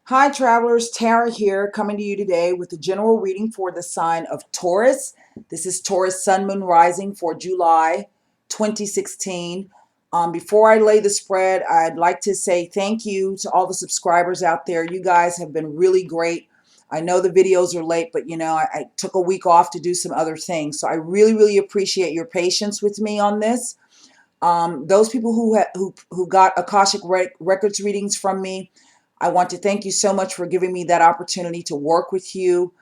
Hi travelers, Tara here, coming to you today with a general reading for the sign of Taurus. This is Taurus Sun, Moon, Rising for July 2016. Before I lay the spread, I'd like to say thank you to all the subscribers out there. You guys have been really great. I know the videos are late, but I took a week off to do some other things. So I really appreciate your patience with me on this. Those people who got Akashic Records readings from me, I want to thank you so much for giving me that opportunity to work with you.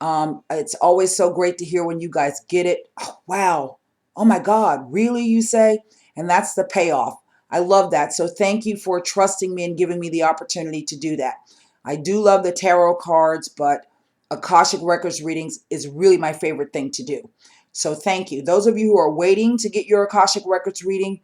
It's always so great to hear when you guys get it. Oh, wow. Oh my God, really, you say? And that's the payoff. I love that. So thank you for trusting me and giving me the opportunity to do that. I do love the tarot cards, but Akashic Records readings is really my favorite thing to do. So thank you. Those of you who are waiting to get your Akashic Records reading,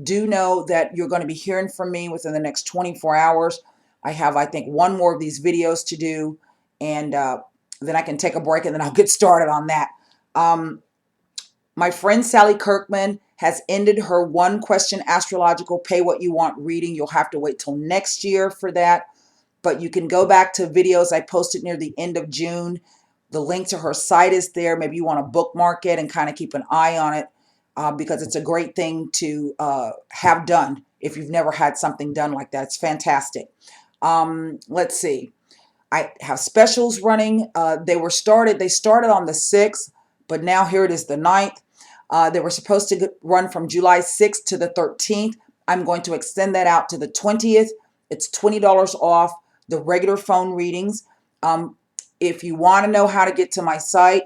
do know that you're going to be hearing from me within the next 24 hours. I have, I think, one more of these videos to do, and then I can take a break, and then I'll get started on that. My friend Sally Kirkman has ended her one question astrological pay what you want reading. You'll have to wait till next year for that, but you can go back to videos I posted near the end of June. The link to her site is there. Maybe you want to bookmark it and kind of keep an eye on it, because it's a great thing to have done if you've never had something done like that. It's fantastic. Let's see. I have specials running. They started on the 6th, but now here it is the 9th. They were supposed to run from July 6th to the 13th. I'm going to extend that out to the 20th. It's $20 off the regular phone readings. If you want to know how to get to my site,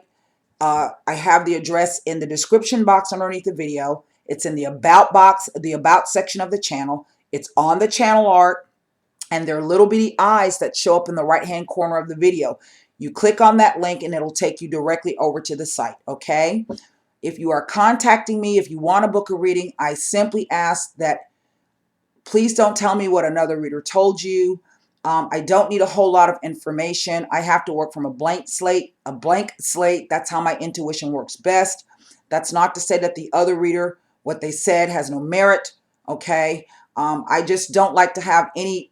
I have the address in the description box underneath the video. It's in the About box, the About section of the channel. It's on the channel art, and there are little bitty eyes that show up in the right-hand corner of the video. You click on that link, and it'll take you directly over to the site, okay? If you are contacting me, if you want to book a reading, I simply ask that please don't tell me what another reader told you. I don't need a whole lot of information. I have to work from a blank slate. That's how my intuition works best. That's not to say that the other reader, what they said, has no merit, okay? I just don't like to have any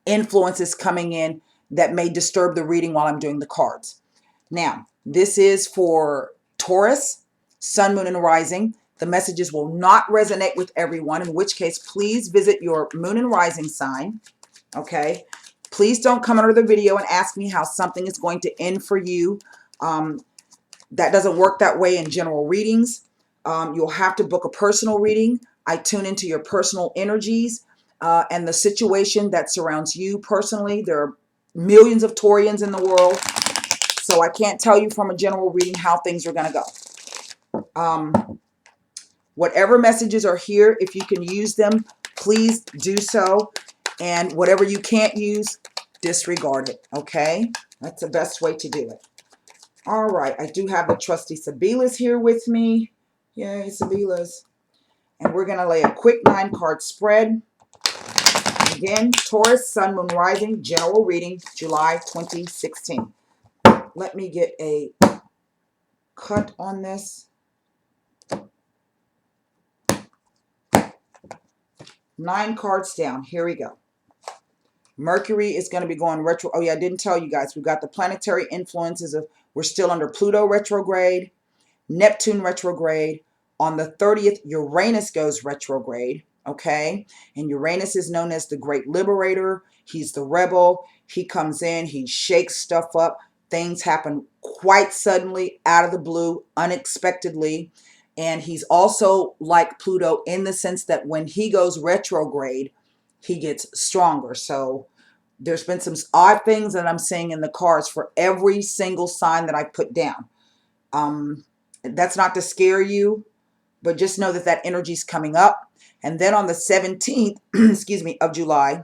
influences coming in that may disturb the reading while I'm doing the cards. Now, this is for Taurus, Sun, Moon, and Rising. The messages will not resonate with everyone, in which case, please visit your Moon and Rising sign, okay? Please don't come under the video and ask me how something is going to end for you. That doesn't work that way in general readings. You'll have to book a personal reading. I tune into your personal energies and the situation that surrounds you personally. There are millions of Taurians in the world, so I can't tell you from a general reading how things are going to go. Whatever messages are here, if you can use them, please do so. And whatever you can't use, disregard it, okay? That's the best way to do it. All right, I do have the trusty Sabilas here with me. Yay, Sabilas. And we're going to lay a quick 9-card spread. Again, Taurus, Sun, Moon, Rising, general reading, July 2016. Let me get a cut on this. 9 cards down. Here we go. Mercury is going to be going retro. Oh, yeah, I didn't tell you guys. We've got the planetary influences of, we're still under Pluto retrograde, Neptune retrograde. On the 30th, Uranus goes retrograde, okay? And Uranus is known as the great liberator. He's the rebel. He comes in, he shakes stuff up. Things happen quite suddenly, out of the blue, unexpectedly. And he's also like Pluto in the sense that when he goes retrograde, he gets stronger. So there's been some odd things that I'm seeing in the cards for every single sign that I put down. That's not to scare you, but just know that that energy is coming up. And then on the 17th, excuse me, of July,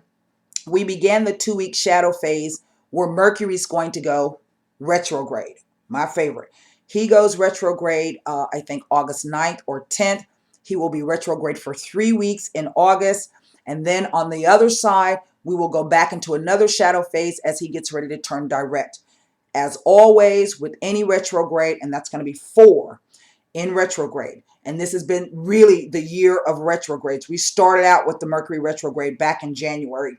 we began the 2-week shadow phase where Mercury is going to go retrograde. My favorite. He goes retrograde, I think August 9th or 10th. He will be retrograde for 3 weeks in August. And then on the other side, we will go back into another shadow phase as he gets ready to turn direct. As always, with any retrograde, and that's going to be 4 in retrograde. And this has been really the year of retrogrades. We started out with the Mercury retrograde back in January.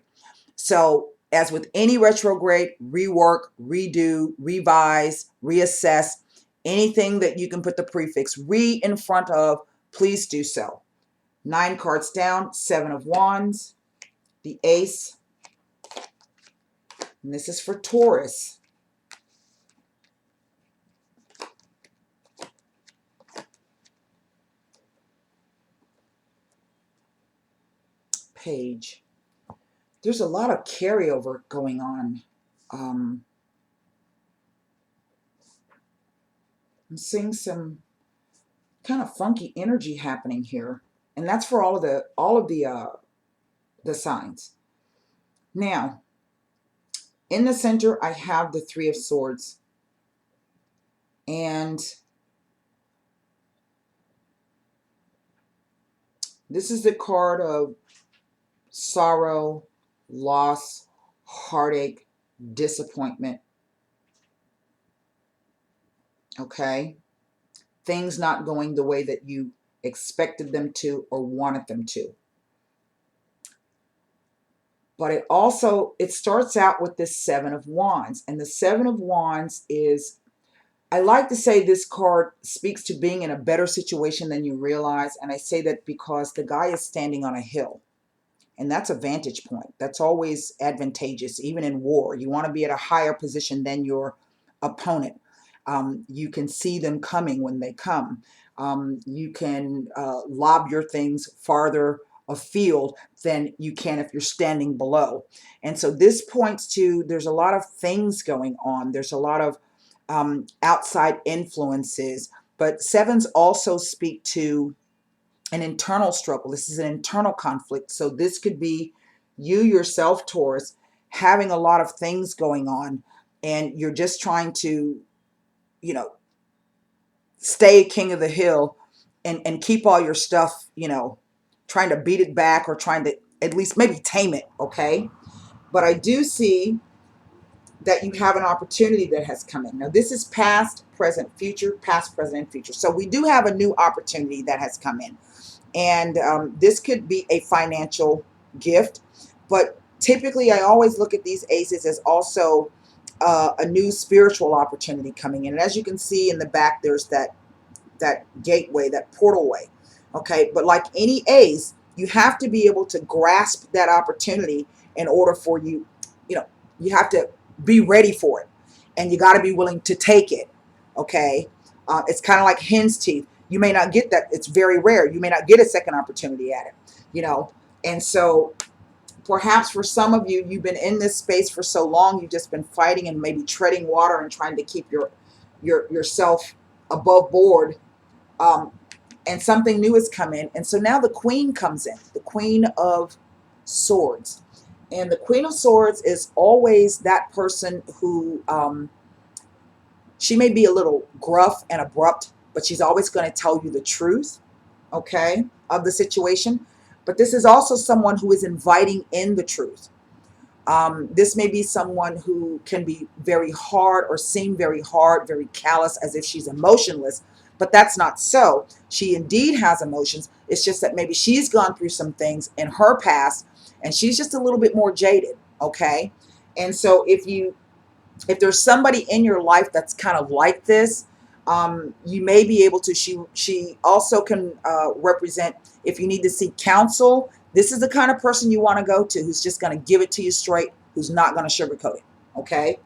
So As with any retrograde, rework, redo, revise, reassess, anything that you can put the prefix re in front of, please do so. 9 cards down, 7 of Wands, the Ace, and this is for Taurus. Page. There's a lot of carryover going on. I'm seeing some kind of funky energy happening here, and that's for all of the signs. Now, in the center, I have the 3 of Swords, and this is the card of sorrow, loss, heartache, disappointment. Okay? Things not going the way that you expected them to or wanted them to. But it starts out with this 7 of Wands. And the 7 of Wands is, I like to say this card speaks to being in a better situation than you realize. And I say that because the guy is standing on a hill. And that's a vantage point. That's always advantageous, even in war. You want to be at a higher position than your opponent. You can see them coming when they come. You can lob your things farther afield than you can if you're standing below. And so this points to there's a lot of things going on. There's a lot of outside influences. But 7s also speak to an internal struggle. This is an internal conflict. So this could be you yourself, Taurus, having a lot of things going on, and you're just trying to, stay king of the hill and keep all your stuff, trying to beat it back or trying to at least maybe tame it, okay? But I do see that you have an opportunity that has come in. Now, this is past, present, future, past, present, future. So we do have a new opportunity that has come in. And this could be a financial gift. But typically, I always look at these aces as also a new spiritual opportunity coming in. And as you can see in the back, there's that gateway, that portal way. Okay, but like any ace, you have to be able to grasp that opportunity in order for you, you have to be ready for it. And you got to be willing to take it. Okay, it's kind of like hen's teeth. You may not get that. It's very rare. You may not get a second opportunity at it, And so perhaps for some of you, you've been in this space for so long, you've just been fighting and maybe treading water and trying to keep yourself above board. And something new has come in. And so now the Queen comes in, the Queen of Swords. And the Queen of Swords is always that person who, she may be a little gruff and abrupt, but she's always going to tell you the truth, okay, of the situation. But this is also someone who is inviting in the truth. This may be someone who can be very hard or seem very hard, very callous, as if she's emotionless. But that's not so. She indeed has emotions. It's just that maybe she's gone through some things in her past and she's just a little bit more jaded, okay? And so if there's somebody in your life that's kind of like this, you may be able to, she also can represent, if you need to seek counsel, this is the kind of person you want to go to, who's just going to give it to you straight, who's not going to sugarcoat it, okay?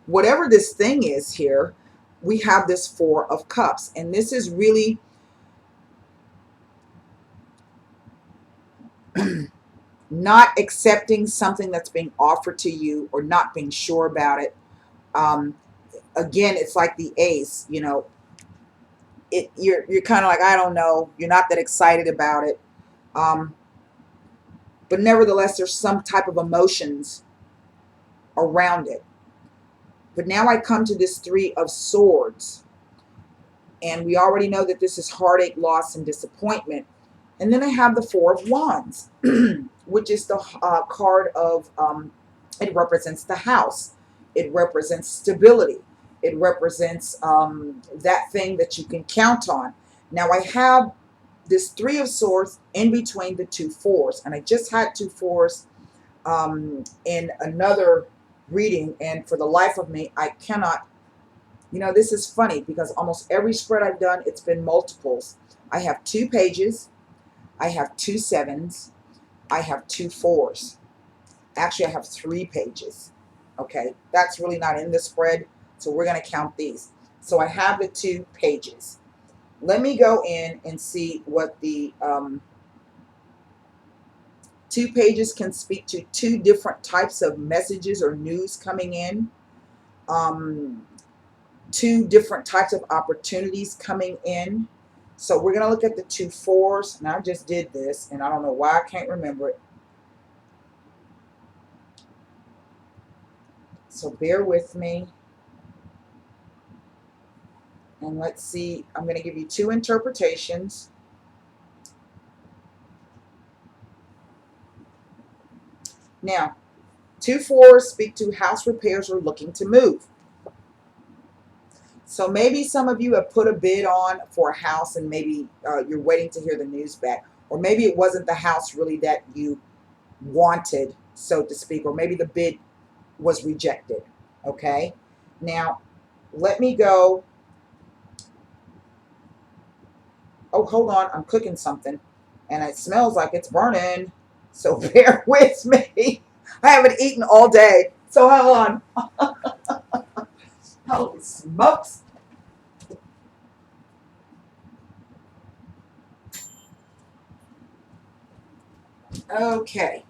Whatever this thing is here, we have this 4 of Cups, and this is really not accepting something that's being offered to you or not being sure about it. Again, it's like the Ace, you're kind of like, I don't know, you're not that excited about it. But nevertheless, there's some type of emotions around it. But now I come to this 3 of Swords. And we already know that this is heartache, loss, and disappointment. And then I have the 4 of Wands, which is the card of, it represents the house. It represents stability. It represents that thing that you can count on. Now I have this Three of Swords in between the two fours. And I just had two fours in another reading, and for the life of me, I cannot, this is funny because almost every spread I've done, it's been multiples. I have 2 pages, I have 2 sevens, I have 2 fours. Actually, I have 3 pages. Okay, that's really not in the spread, so we're going to count these. So I have the 2 pages. Let me go in and see what the 2 pages can speak to 2 different types of messages or news coming in. 2 different types of opportunities coming in. So we're going to look at the 2 fours. And I just did this, and I don't know why I can't remember it. So bear with me. And let's see. I'm going to give you 2 interpretations. Now, 2 fours speak to house repairs or looking to move. So maybe some of you have put a bid on for a house, and maybe you're waiting to hear the news back. Or maybe it wasn't the house really that you wanted, so to speak. Or maybe the bid was rejected. Okay? Now, let me go. Oh, hold on. I'm cooking something, and it smells like it's burning. So bear with me. I haven't eaten all day. So hold on. Holy smokes. Okay,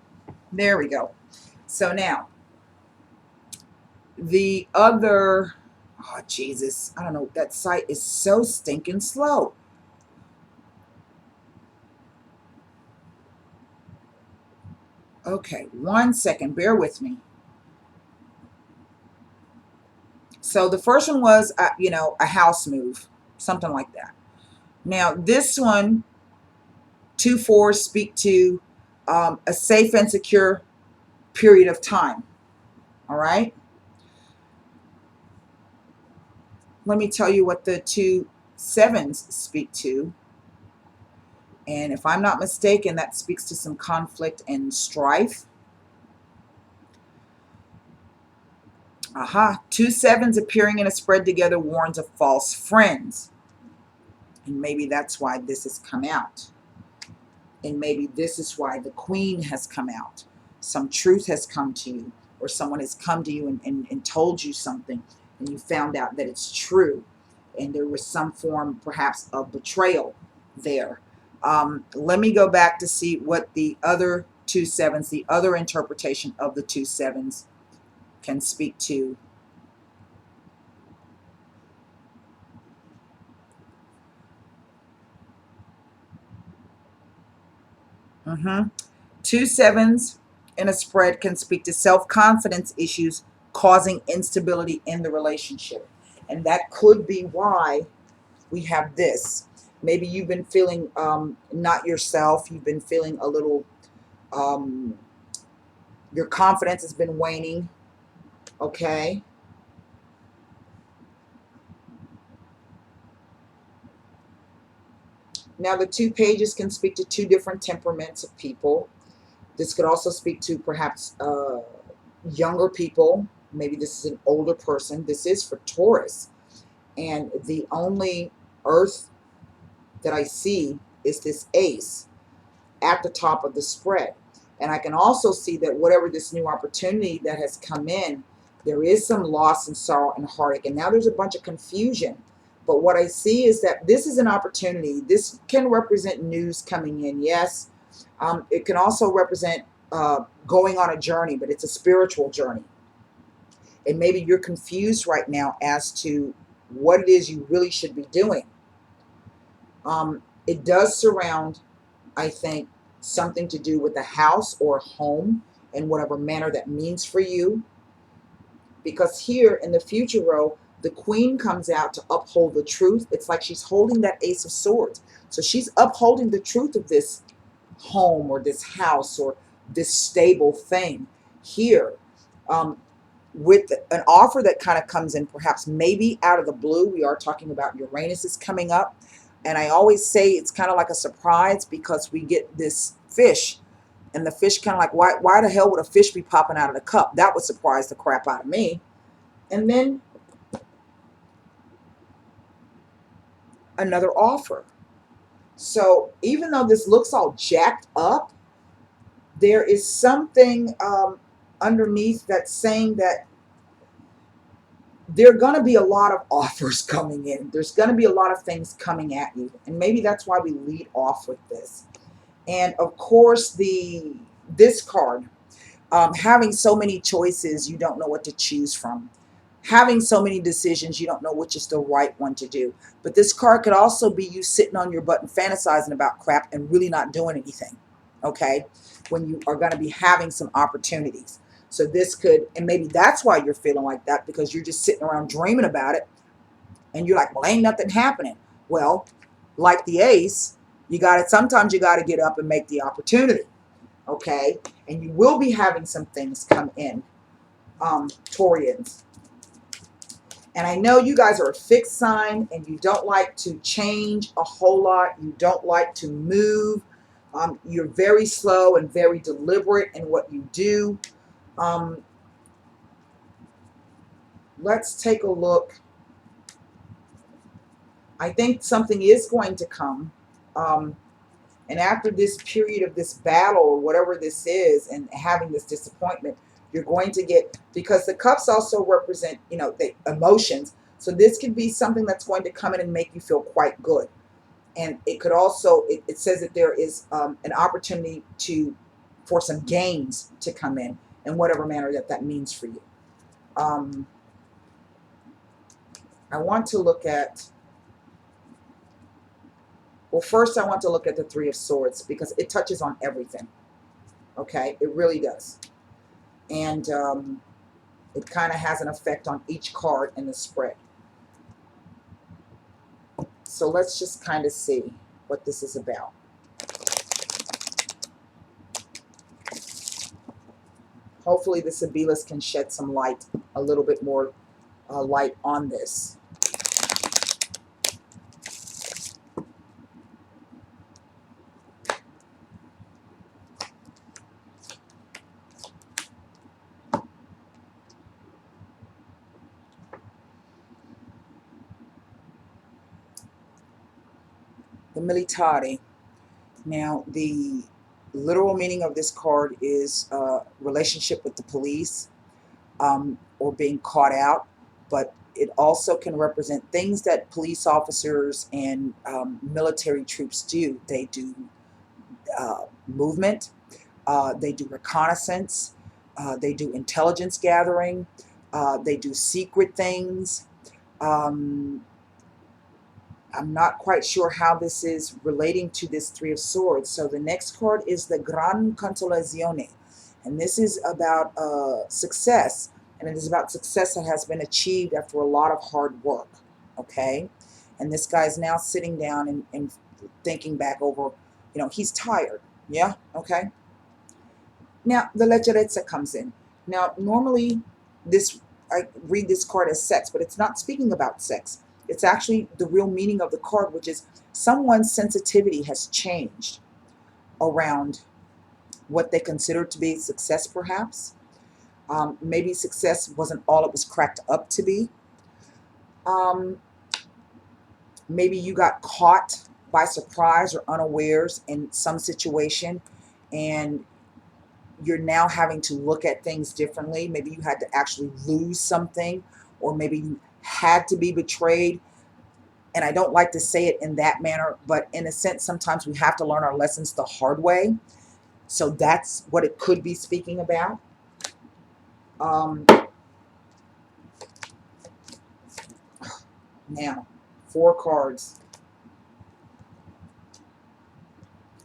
there we go. So now, the other, oh Jesus, I don't know, that site is so stinking slow. Okay, 1 second, bear with me. So the first one was, a house move, something like that. Now this one, 2 fours speak to a safe and secure period of time. All right. Let me tell you what the 2 sevens speak to. And if I'm not mistaken, that speaks to some conflict and strife. Aha. 2 sevens appearing in a spread together warns of false friends. And maybe that's why this has come out. And maybe this is why the Queen has come out. Some truth has come to you, or someone has come to you and told you something, and you found out that it's true. And there was some form, perhaps, of betrayal there. Let me go back to see what the other 2 sevens, the other interpretation of the 2 sevens can speak to. Mm-hmm. 2 sevens in a spread can speak to self-confidence issues causing instability in the relationship. And that could be why we have this. Maybe you've been feeling not yourself. You've been feeling a little, your confidence has been waning. Okay. Now the 2 pages can speak to 2 different temperaments of people. This could also speak to perhaps younger people. Maybe this is an older person. This is for Taurus. And the only earth that I see is this ace at the top of the spread. And I can also see that whatever this new opportunity that has come in, there is some loss and sorrow and heartache. And now there's a bunch of confusion. But what I see is that this is an opportunity. This can represent news coming in, yes. It can also represent going on a journey, but it's a spiritual journey. And maybe you're confused right now as to what it is you really should be doing. It does surround, I think, something to do with a house or a home in whatever manner that means for you. Because here in the future row, the Queen comes out to uphold the truth. It's like she's holding that Ace of Swords. So she's upholding the truth of this home or this house or this stable thing here. With an offer that kind of comes in perhaps maybe out of the blue. We are talking about Uranus is coming up. And I always say it's kind of like a surprise because we get this fish, and the fish kind of like, why the hell would a fish be popping out of the cup? That would surprise the crap out of me. And then another offer. So even though this looks all jacked up, there is something underneath that's saying that there are going to be a lot of offers coming in. There's going to be a lot of things coming at you. And maybe that's why we lead off with this. And of course, this card, having so many choices, you don't know what to choose from. Having so many decisions, you don't know which is the right one to do. But this card could also be you sitting on your butt and fantasizing about crap and really not doing anything, okay? When you are going to be having some opportunities. So this could, and maybe that's why you're feeling like that, because you're just sitting around dreaming about it and you're like, well, ain't nothing happening. Well, like the ace, sometimes you got to get up and make the opportunity, okay? And you will be having some things come in, Taurians. And I know you guys are a fixed sign and you don't like to change a whole lot. You don't like to move. You're very slow and very deliberate in what you do. Let's take a look. I think something is going to come. And after this period of this battle or whatever this is and having this disappointment, you're going to get, because the cups also represent, the emotions. So this could be something that's going to come in and make you feel quite good. And it could also, it says that there is an opportunity for some gains to come in whatever manner that means for you. I want to look at, well, first I want to look at the Three of Swords because it touches on everything. Okay, it really does. And it kind of has an effect on each card in the spread. So let's just kind of see what this is about. Hopefully the Sibilas can shed some light, a little bit more light on this. The Militare. Now, the literal meaning of this card is relationship with the police or being caught out, but it also can represent things that police officers and military troops do. They do movement, they do reconnaissance, they do intelligence gathering, they do secret things. I'm not quite sure how this is relating to this Three of Swords. So the next card is the Gran Consolazione. And this is about success. And it is about success that has been achieved after a lot of hard work. Okay? And this guy's now sitting down and thinking back over, he's tired. Yeah? Okay? Now, the Leggerezza comes in. Now, normally, I read this card as sex, but it's not speaking about sex. It's actually the real meaning of the card, which is someone's sensitivity has changed around what they consider to be success, perhaps. Maybe success wasn't all it was cracked up to be. Maybe you got caught by surprise or unawares in some situation, and you're now having to look at things differently. Maybe you had to actually lose something, or maybe you had to be betrayed. And I don't like to say it in that manner, but in a sense, sometimes we have to learn our lessons the hard way. So that's what it could be speaking about. Now, 4 cards.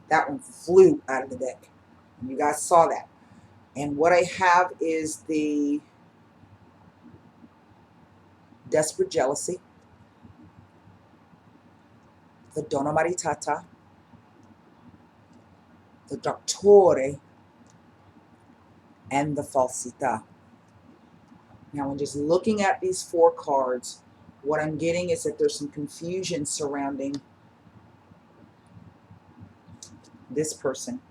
That one flew out of the deck. You guys saw that. And what I have is the Desperate Jealousy, the Donna Maritata, the Doctore, and the Falsità. Now, when just looking at these 4 cards, what I'm getting is that there's some confusion surrounding this person,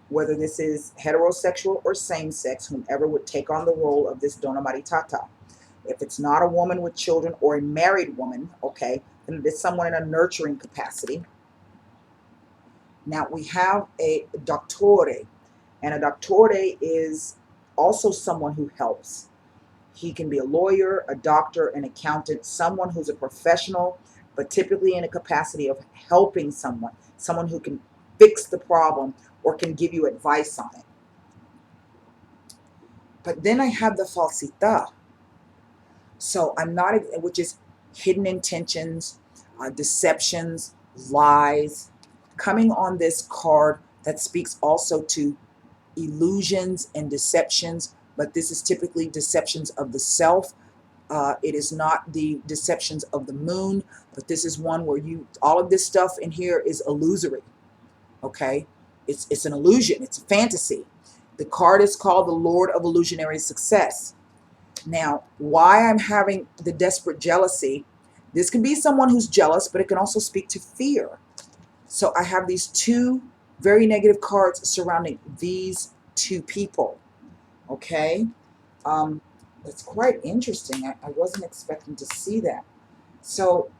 whether this is heterosexual or same-sex, whomever would take on the role of this Dona Maritata. If it's not a woman with children or a married woman, okay, then it is someone in a nurturing capacity. Now we have a doctore, and a doctore is also someone who helps. He can be a lawyer, a doctor, an accountant, someone who's a professional, but typically in a capacity of helping someone, someone who can fix the problem or can give you advice on it. But then I have the falsità. So I'm not, which is hidden intentions, deceptions, lies, coming on this card that speaks also to illusions and deceptions, but this is typically deceptions of the self. It is not the deceptions of the moon, but this is one where all of this stuff in here is illusory. Okay, it's an illusion, it's a fantasy. The card is called the Lord of Illusionary Success. Now, why I'm having the desperate jealousy, this can be someone who's jealous, but it can also speak to fear. So I have these two very negative cards surrounding these two people. Okay, it's quite interesting. I wasn't expecting to see that. So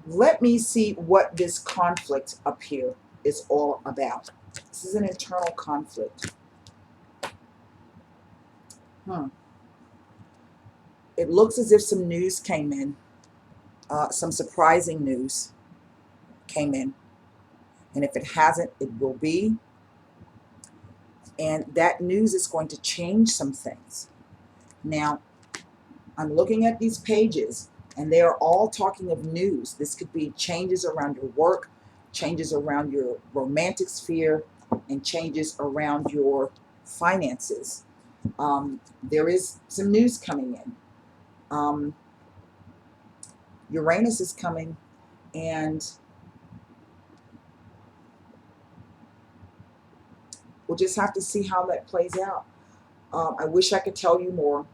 let me see what this conflict up here is all about. This is an internal conflict. It looks as if some news came in, some surprising news came in. And if it hasn't, it will be. And that news is going to change some things. Now, I'm looking at these pages, and they are all talking of news. This could be changes around your work, changes around your romantic sphere, and changes around your finances. There is some news coming in. Uranus is coming, and we'll just have to see how that plays out. I wish I could tell you more,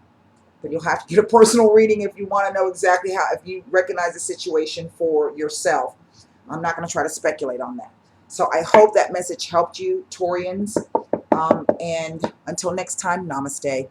but you'll have to get a personal reading if you want to know exactly how, if you recognize the situation for yourself. I'm not going to try to speculate on that. So I hope that message helped you, Taurians. And until next time, namaste.